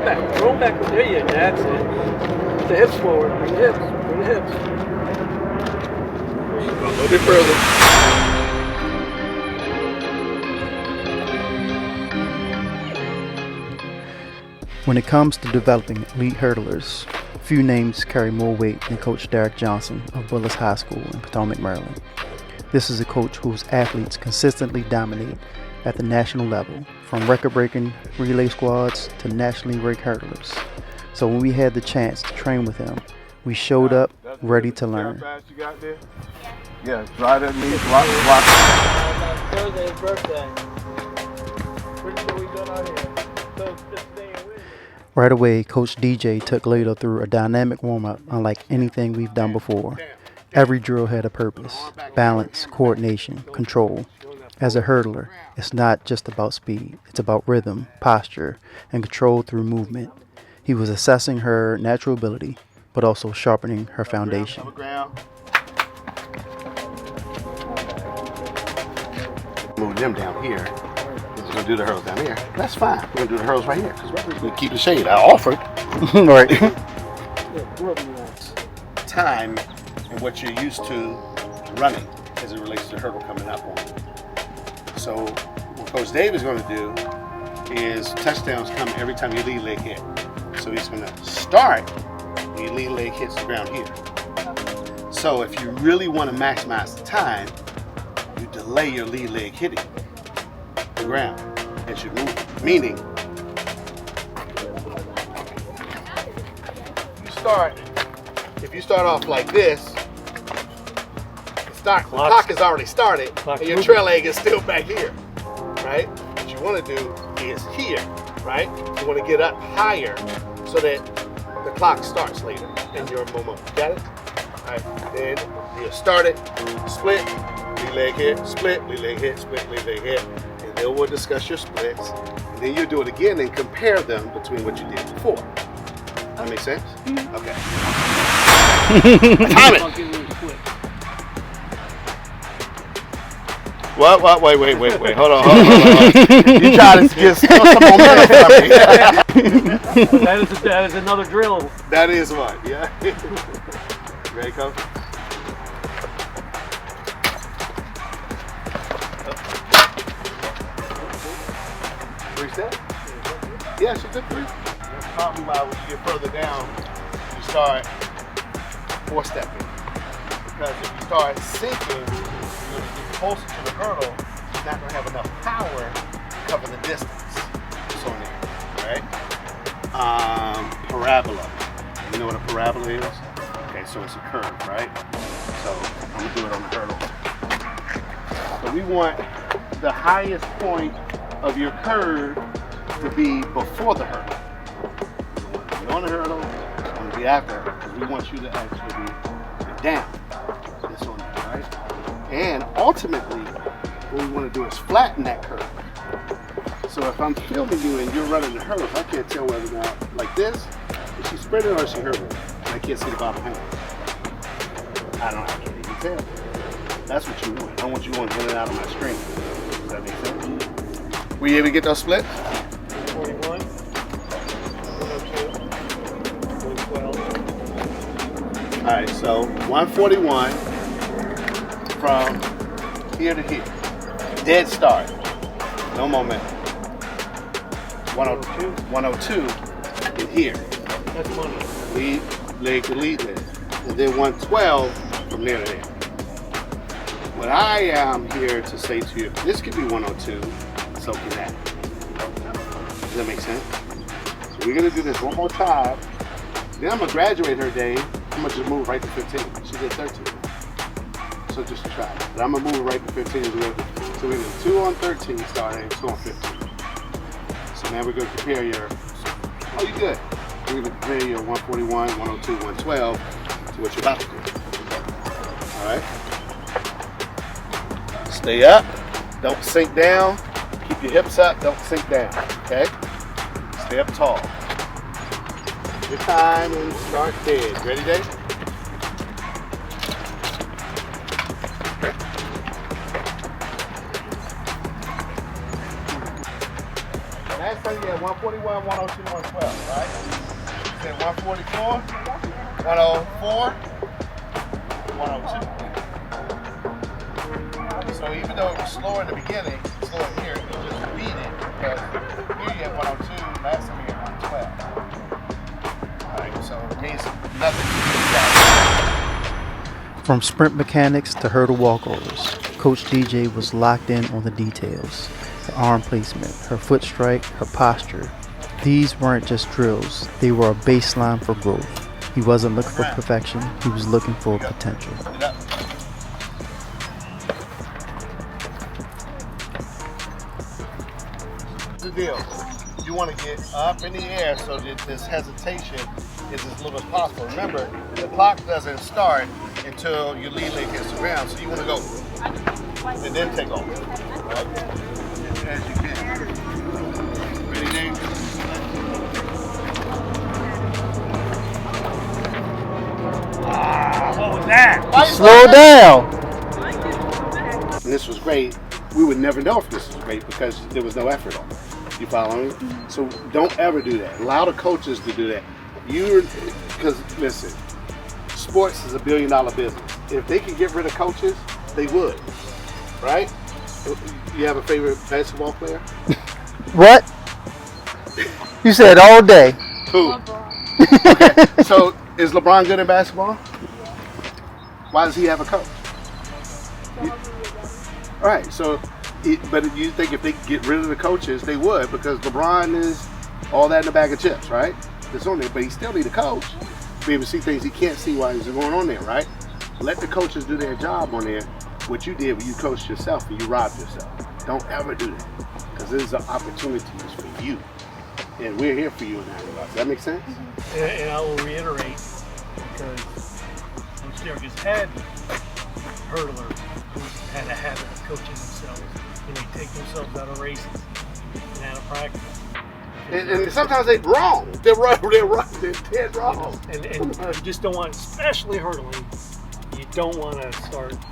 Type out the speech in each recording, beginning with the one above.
back. Roll back. There you go. That's it. Put the hips forward. Bring the hips. Bring the hips. A little bit further. When it comes to developing elite hurdlers, few names carry more weight than Coach Derrick Johnson of Bullis High School in Potomac, Maryland. This is a coach whose athletes consistently dominate at the national level, from record-breaking relay squads to nationally ranked hurdlers. So when we had the chance to train with him, we showed up ready to learn. Yeah, right at me, block. Thursday's birthday. Pretty sure we done out here. So just staying with me. Right away, Coach DJ took Layla through a dynamic warm-up unlike anything we've done before. Every drill had a purpose: balance, coordination, control. As a hurdler, it's not just about speed, it's about rhythm, posture, and control through movement. He was assessing her natural ability, but also sharpening her foundation. Move them down here. We're going to do the hurdles down here. That's fine. We're going to do the hurdles right here because we're going to keep the shade. I offered. Right. Time and what you're used to running as it relates to hurdle coming up on. So what Coach Dave is going to do is touchdowns come every time your lead leg hit. So he's going to start when your lead leg hits the ground here. So if you really want to maximize the time, you delay your lead leg hitting the ground as you move. Meaning, if you start off like this, the clock is already started, and your trail leg is still back here, right? What you want to do is here, right? You want to get up higher so that the clock starts later in your moment. Got it? All right. Then you start it, split, lead leg hit, split, lead leg hit, split, lead leg hit, and then we'll discuss your splits. And then you'll do it again and compare them between what you did before. That makes sense? Okay. Time it. What? Wait. Hold on. You try to get some momentum from me. That is another drill. That is one, yeah. Ready, Coach? Three steps? Yeah, she took three. Probably why when you get further down, you start four-stepping. Because if you start sinking, you're going to get closer to the hurdle, you're not going to have enough power to cover the distance. So on there, right? Parabola. You know what a parabola is? Okay, so it's a curve, right? So I'm going to do it on the hurdle. So we want the highest point of your curve to be before the hurdle. You're on the hurdle, it's going to be after, because we want you to actually be down. This on there, right? And ultimately, what we want to do is flatten that curve. So if I'm filming you and you're running the hurdles, I can't tell whether or not, like this, is she sprinting or is she hurdling? And I can't see the bottom hand. I can't even tell. That's what you want. I want you going in and out of my screen. Does that make sense? Were you able to get those splits? 41, 102, 112. All right, so 141 from here to here. Dead start. No momentum. 102 in here. That's money. Lead leg to lead leg. And then 112 from there to there. What I am here to say to you, this could be 102, so can that. Does that make sense? So we're gonna do this one more time. Then I'm gonna graduate her day. I'm gonna just move right to 15. She did 13. So just to try it. But I'm gonna move right to 15 as well. So we did 2 on 13 starting, 2 on 15. So now we're gonna compare your, oh, you good. We're gonna compare your 141, 102, 112 to what you're about to do. All right? Stay up, don't sink down. Keep your hips up, don't sink down, okay? Stay up tall. Your time and start dead. Ready, Dave? Last said you had 141, 102, 112, right? You said 144, 104, 102. So even though it was slower in the beginning, slower here, you just beat it because here you had 102, last time you had 112. Alright, so it means nothing to do. From sprint mechanics to hurdle walkovers, Coach DJ was locked in on the details. Her arm placement, her foot strike, her posture. These weren't just drills, they were a baseline for growth. He wasn't looking for perfection, he was looking for potential. The deal. You want to get up in the air so that this hesitation is as little as possible. Remember, the clock doesn't start until your lead leg hits the ground, so you want to go and then take off. Right? As you can. Ready, Dave? What was that? Slow down! And this was great. We would never know if this was great because there was no effort on it. You follow me? So don't ever do that. Allow the coaches to do that. Because listen, sports is $1 billion business. If they could get rid of coaches, they would. Right? You have a favorite basketball player? What? You said all day. Who? Okay. So is LeBron good at basketball? Why does he have a coach? All right, so, but you think if they could get rid of the coaches, they would, because LeBron is all that in a bag of chips, right? It's on there, but he still need a coach to be able to see things he can't see while he's going on there, right? Let the coaches do their job on there. What you did, you coached yourself and you robbed yourself. Don't ever do that, because this is an opportunity for you, and we're here for you in that regard. Does that make sense? And I will reiterate, because Coach Derrick has had hurdlers who had a habit of coaching themselves, and they take themselves out of races and out of practice. And sometimes they're wrong. They're dead wrong. And you just don't want, especially hurdling, you don't want to start that.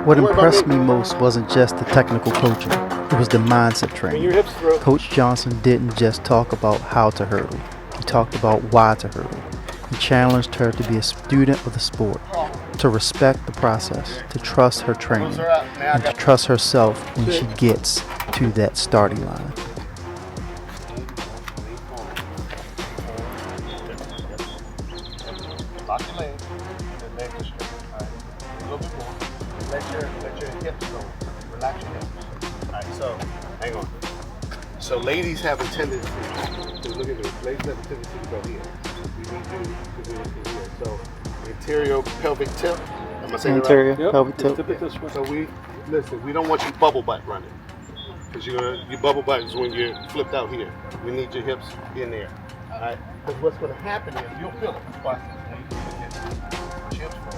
What impressed me most wasn't just the technical coaching, it was the mindset training. Your hips through. Coach Johnson didn't just talk about how to hurdle, he talked about why to hurdle. He challenged her to be a student of the sport, to respect the process, to trust her training, and to trust herself when she gets to that starting line. Lock your leg, the leg is straight. All right. A little bit more. Let your hips go. Relax your hips. All right, so hang on. So ladies have a tendency to look at this. Ladies have a tendency to go here. We need you to do it here. So interior pelvic tip. Am I saying Anterior it right? pelvic tip. So we don't want you bubble butt running, because your bubble butt is when you're flipped out here. We need your hips in there. All right. Because what's going to happen is you'll feel it. Watch this. Now you can get hips forward.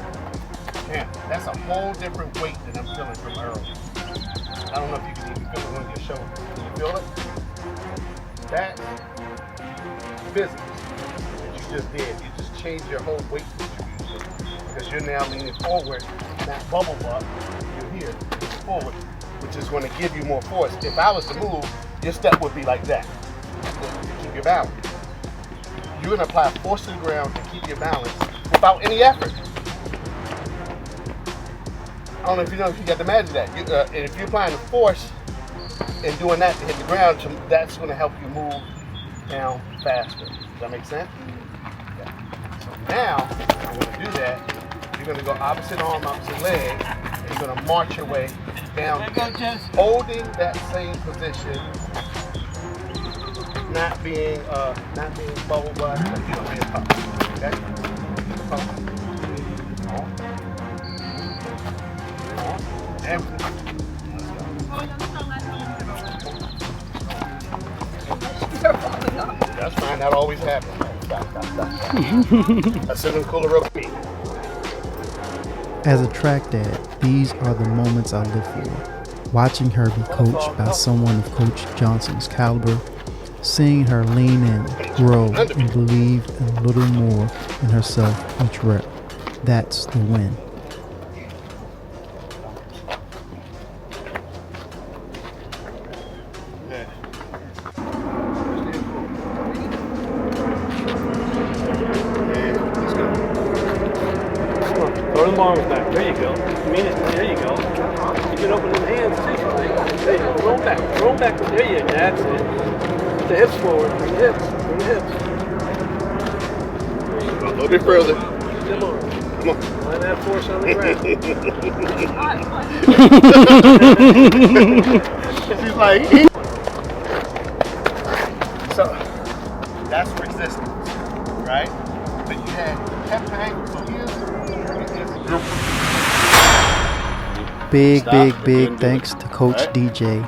Man, that's a whole different weight than I'm feeling from earlier. I don't know if you can even feel it on your shoulder. Can you feel it? That's physics that you just did. You just changed your whole weight distribution, because you're now leaning forward. That bubble butt, you're here, forward, which is going to give you more force. If I was to move, your step would be like that to keep your balance. You're going to apply force to the ground and keep your balance without any effort. I don't know if you got to imagine that. And if you're applying the force and doing that to hit the ground, that's going to help you move down faster. Does that make sense? Okay. So now, I'm going to do that. You're going to go opposite arm, opposite leg, and you're going to march your way down, holding that same position. Not being bubble butt, but you don't be a puppy. Okay? And that's fine, that always happens. Stop. I send them cooler up me. As a track dad, these are the moments I live for. Watching her be coached by someone of Coach Johnson's caliber, seeing her lean in, grow, and believe a little more in herself each rep. That's the win. There you go. You mean it. There you go. You can open them hands too. There you go. Roll back. Roll back. There you go. That's it. Put the hips forward. Bring the hips. Bring the hips. A little bit further. Come on. Come on. Line that force on the ground. She's like, so that's resistance, right? So you had hip angle, so here's Big Stop. thanks to Coach Right. DJ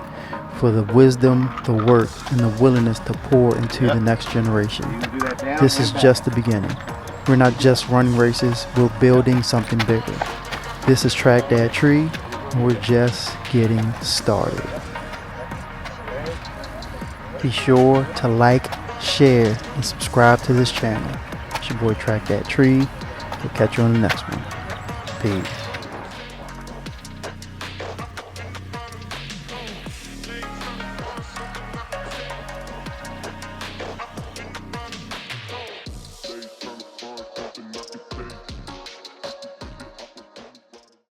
for the wisdom, the work, and the willingness to pour into the next generation. do that down This and is back. just the beginning. We're not just running races, we're building something bigger. This is Track That Tree, and we're just getting started. Be sure to like, share, and subscribe to this channel. It's your boy Track That Tree. We'll catch you on the next one. Peace.